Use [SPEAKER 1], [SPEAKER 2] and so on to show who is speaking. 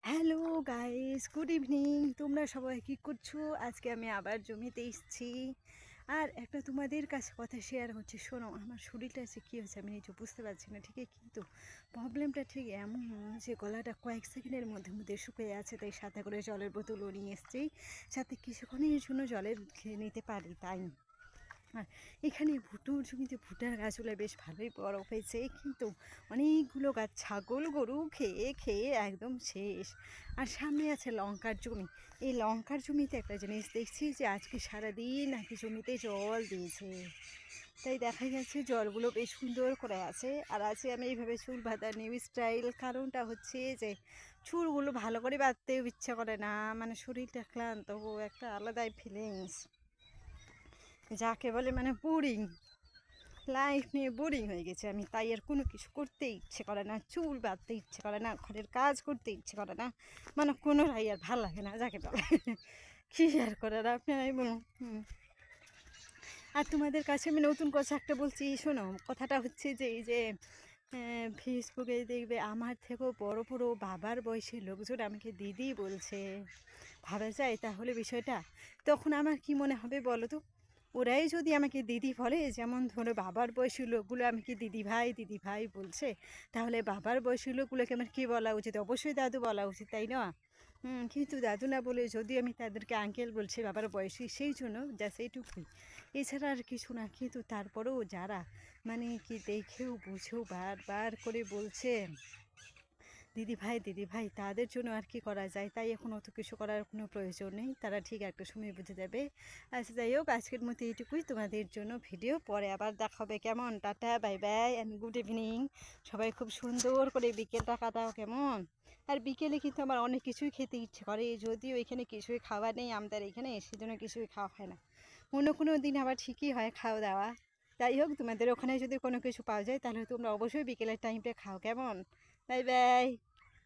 [SPEAKER 1] Hello guys, good evening. তোমরা সবাই কি করছো? আজকে আমি আবার জমিতে এসেছি। আর একটা তোমাদের কাছে কথা শেয়ার হচ্ছে, শোনো। আমার শরীরটা আছে কী হচ্ছে আমি নিজে বুঝতে পারছি না ঠিকই, কিন্তু প্রবলেমটা ঠিক এমন যে গলাটা কয়েক সেকেন্ডের মধ্যে মধ্যে শুকিয়ে আছে। তাই সাথে করে জলের বোতলও নিয়ে এসেছি, সাথে কিছুক্ষণের জন্য জলের খেয়ে নিতে পারি তাই। আর এখানে ভুট্টোর জমিতে ভুট্টার গাছগুলো বেশ ভালোই বড় হয়েছে, কিন্তু অনেকগুলো গাছ ছাগল গরু খেয়ে খেয়ে একদম শেষ। আর সামনে আছে লঙ্কার জমি। এই লঙ্কার জমিতে একটা জিনিস দেখছি যে আজকে সারাদিন নাকি জমিতে জল দিয়েছে, তাই দেখা যাচ্ছে জলগুলো বেশ সুন্দর করে আছে। আর আছে আমি এইভাবে চুল বাঁধা নিউ স্টাইল, কারণটা হচ্ছে যে চুলগুলো ভালো করে বাঁধতেও ইচ্ছা করে না, মানে শরীরটা ক্লান্ত, একটা আলাদাই ফিলিংস, যাকে বলে মানে বোরিং লাইফ নিয়ে বোরিং হয়ে গেছে আমি। তাই আর কোনো কিছু করতে ইচ্ছে করে না, চুল বাঁধতে ইচ্ছে করে না, ঘরের কাজ করতে ইচ্ছে করে না, মানে কোনোটাই আর ভালো লাগে না, যাকে বলে। কী আর করার, আপনারাই বলুন। আর তোমাদের কাছে আমি নতুন কথা একটা বলছি, শোনো। কথাটা হচ্ছে যে এই যে ফেসবুকে দেখবে আমার থেকেও বড় বড় বাবার বয়সী লোকজন আমাকে দিদি বলছে, ভাবা যায় তাহলে বিষয়টা। তখন আমার কি মনে হবে বলো তো? ওরাই যদি আমাকে দিদি বলে, যেমন ধরো বাবার বয়সী লোকগুলো আমাকে দিদি ভাই বলছে, তাহলে বাবার বয়সী লোকগুলোকে আমার কী বলা উচিত? অবশ্যই দাদু বলা উচিত, তাই না? কিন্তু দাদু না বলে যদি আমি তাদেরকে আঙ্কেল বলছি বাবার বয়সী, সেই জন্য জাস্ট এইটুকুই, এছাড়া আর কিছু না। কিন্তু তারপরেও যারা মানে কি দেখেও বুঝেও বারবার করে বলছে দিদি ভাই, তাদের জন্য আর কি করা যায়? তাই এখন অত কিছু করার কোনো প্রয়োজন নেই, তারা ঠিক একটা সময় বুঝে যাবে। আচ্ছা, যাই হোক, আজকের মতো এইটুকুই তোমাদের জন্য ভিডিও। পরে আবার দেখা হবে, কেমন? Tata, bye bye and good evening. সবাই খুব সুন্দর করে বিকেলটা কাটাও, কেমন? আর বিকেলে কিন্তু আমার অনেক কিছুই খেতে ইচ্ছে করে, যদিও এখানে কিছুই খাওয়া নেই আমাদের এখানে, সেজন্য কিছুই খাওয়া হয় না। অন্য কোনো দিন আবার ঠিকই হয় খাওয়া দাওয়া। যাই হোক, তোমাদের ওখানে যদি কোনো কিছু পাওয়া যায় তাহলে তোমরা অবশ্যই বিকেলের টাইমটা খাও, কেমন? Bye bye.